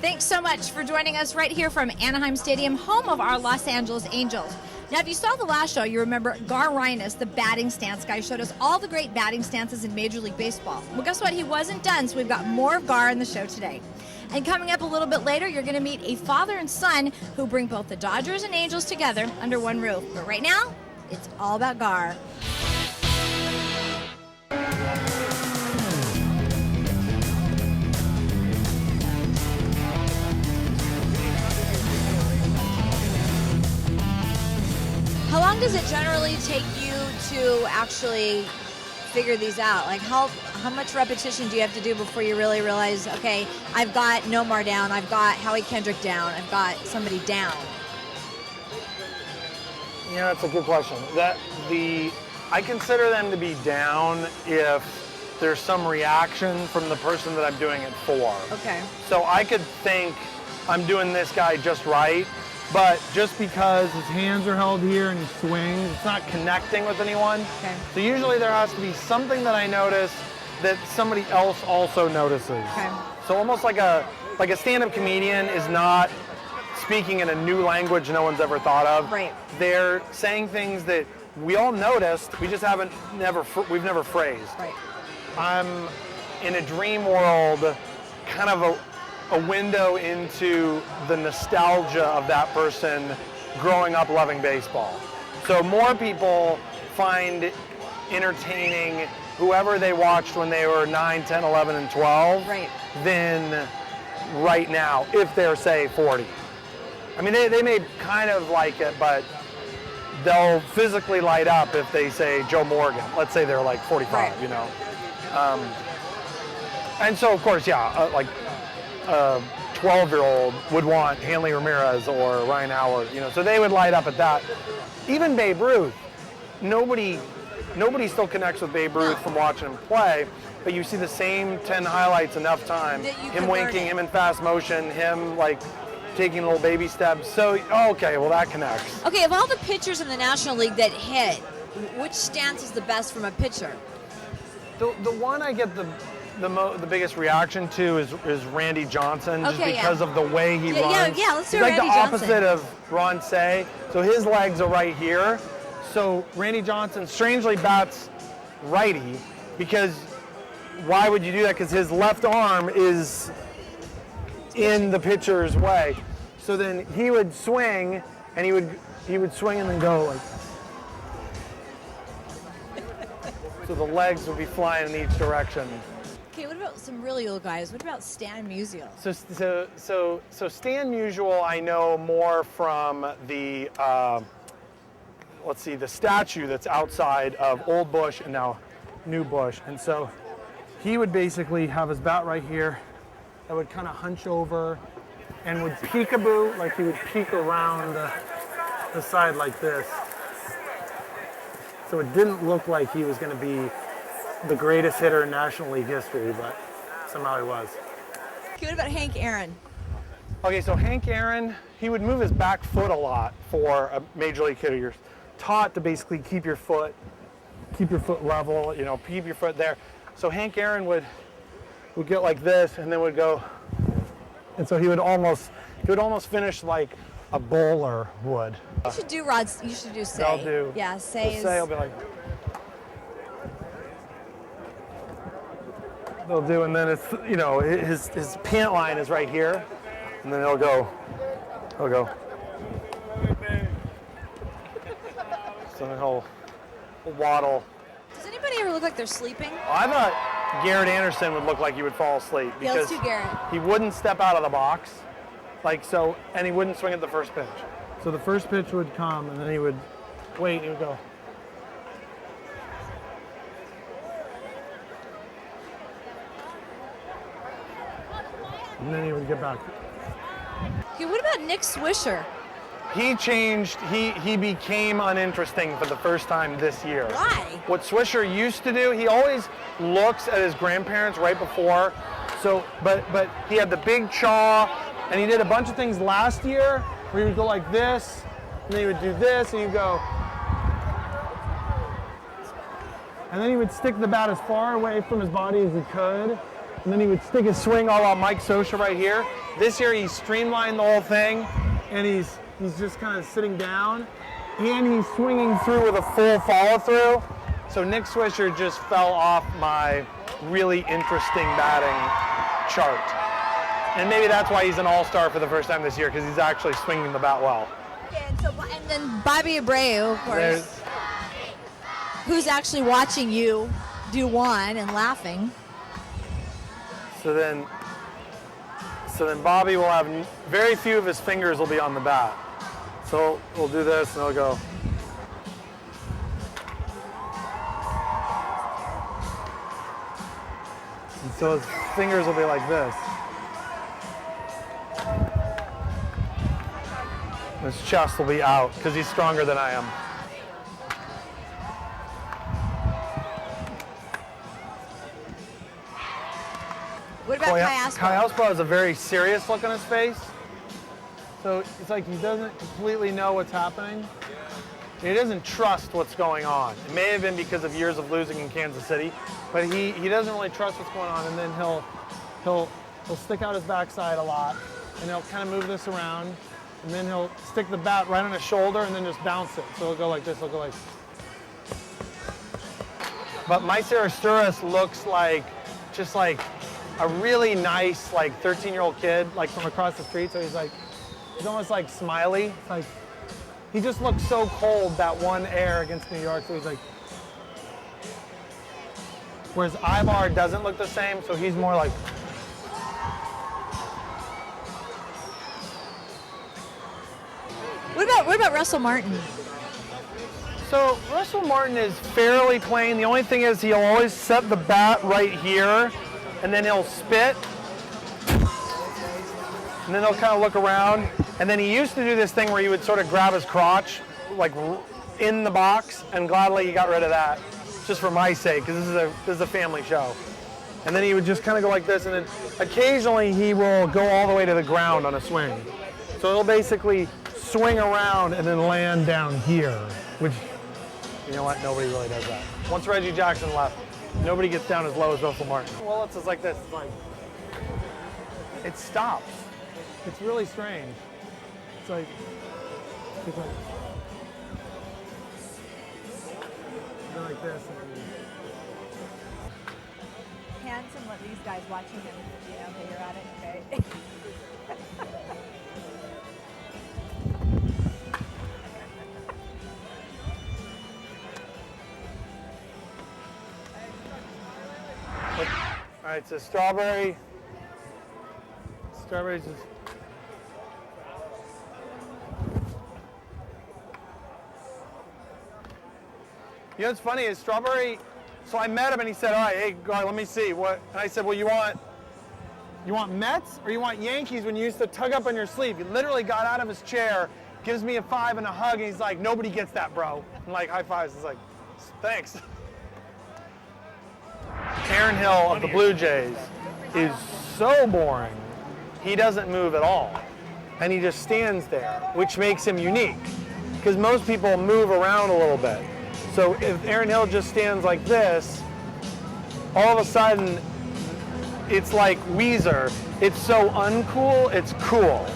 Thanks so much for joining us right here from Anaheim Stadium, home of our Los Angeles Angels. Now, if you saw the last show, you remember Gar Rhinus, the batting stance guy, showed us all the great batting stances in Major League Baseball. Well, guess what? He wasn't done, so we've got more of Gar in the show today. And coming up a little bit later, you're going to meet a father and son who bring both the Dodgers and Angels together under one roof. But right now, it's all about Gar. How long does it generally take you to actually figure these out? Like how much repetition do you have to do before you really realize, okay, I've got Nomar down, I've got Howie Kendrick down, I've got somebody down? Yeah, that's a good question. I consider them to be down if there's some reaction from the person that I'm doing it for. Okay. So I could think I'm doing this guy just right, but just because his hands are held here and he swings, it's not connecting with anyone. Okay. So usually there has to be something that I notice that somebody else also notices. Okay. So almost like a stand-up comedian is not speaking in a new language no one's ever thought of. Right. They're saying things that we all noticed, we just we've never phrased. Right. I'm in a dream world, kind of a window into the nostalgia of that person growing up loving baseball. So more people find entertaining whoever they watched when they were 9, 10, 11, and 12 Right. than right now, if they're, say, 40. I mean, they may kind of like it, but they'll physically light up if they say Joe Morgan. Let's say they're like 45, Right. you know. And so, of course, yeah, like a 12-year-old would want Hanley Ramirez or Ryan Howard, you know, so they would light up at that. Even Babe Ruth, nobody still connects with Babe Ruth from watching him play, but you see the same 10 highlights enough time, him winking, him in fast motion, him like taking little baby steps. So, okay, well that connects. Okay, of all the pitchers in the National League that hit, which stance is the best from a pitcher? The one I get the biggest reaction to is Randy Johnson, just because of the way he runs. Yeah, let's do He's like Randy the Johnson. opposite of Ron Say. So his legs are right here. So Randy Johnson strangely bats righty, because why would you do that? Because his left arm is in the pitcher's way. So then he would swing, and he would swing and then go like. So the legs would be flying in each direction. Okay, what about some really old guys? What about Stan Musial? So Stan Musial, I know more from the the statue that's outside of Old Bush and now New Bush. And so he would basically have his bat right here that would kind of hunch over and would peekaboo, like he would peek around the side like this. So it didn't look like he was going to be the greatest hitter in National League history, but somehow he was. Okay, what about Hank Aaron? Okay, so Hank Aaron, he would move his back foot a lot for a major league hitter. You're taught to basically keep your foot level, you know, keep your foot there. So Hank Aaron would get like this and then would go, and so he would almost finish like a bowler would. You should do Rod's. You should do Say. I'll do. Yeah, Say is. Say will be like. They'll do, and then it's, you know, his pant line is right here, and then he'll go. So then he'll waddle. Does anybody ever look like they're sleeping? I thought Garrett Anderson would look like he would fall asleep Yeah, because let's do Garrett. he wouldn't step out of the box, like so, and he wouldn't swing at the first pitch. So the first pitch would come, and then he would wait, and he would go. And then he would get back. Okay, what about Nick Swisher? He changed, he became uninteresting for the first time this year. Why? What Swisher used to do, he always looks at his grandparents right before. So, but he had the big chaw, and he did a bunch of things last year where he would go like this, and then he would do this, and he'd go. And then he would stick the bat as far away from his body as he could, and then he would stick his swing all on Mike Scioscia right here. This year he's streamlined the whole thing, and he's just kind of sitting down, and he's swinging through with a full follow through. So Nick Swisher just fell off my really interesting batting chart. And maybe that's why he's an all-star for the first time this year, because he's actually swinging the bat well. And then Bobby Abreu, of course, who's actually watching you do one and laughing. So then Bobby will have very few of his fingers will be on the bat. So we'll do this and he'll go. And so his fingers will be like this. His chest will be out because he's stronger than I am. What about Kai Aspel? Kai Aspel has a very serious look on his face. So it's like he doesn't completely know what's happening. He doesn't trust what's going on. It may have been because of years of losing in Kansas City, but he doesn't really trust what's going on, and then he'll stick out his backside a lot, and he'll kind of move this around, and then he'll stick the bat right on his shoulder and then just bounce it. So it'll go like this, it'll go like. But Meister Asturias looks like just like a really nice, like 13-year-old kid, like from across the street. So he's almost like smiley. It's like, he just looks so cold that one air against New York. So he's like, whereas Ivar doesn't look the same. So he's more like. What about Russell Martin? So Russell Martin is fairly plain. The only thing is he'll always set the bat right here, and then he'll spit, and then he'll kind of look around, and then he used to do this thing where he would sort of grab his crotch, like in the box, and gladly he got rid of that, just for my sake, because this is a family show. And then he would just kind of go like this, and then occasionally he will go all the way to the ground on a swing. So he'll basically swing around and then land down here, which, you know what, nobody really does that. Once Reggie Jackson left, nobody gets down as low as Russell Martin. Well, it's just like this, it's like, it stops. It's really strange. It's like go like this. Hands and let these guys watching him, okay, you're at it, okay. All right, so strawberries is. You know what's funny is Strawberry, so I met him and he said, all right, hey, God, let me see what, and I said, well, you want Mets or you want Yankees when you used to tug up on your sleeve? He literally got out of his chair, gives me a 5 and a hug, and he's like, nobody gets that, bro. And like high fives, he's like, thanks. Aaron Hill of the Blue Jays is so boring. He doesn't move at all. And he just stands there, which makes him unique. Because most people move around a little bit. So if Aaron Hill just stands like this, all of a sudden, it's like Weezer. It's so uncool, it's cool.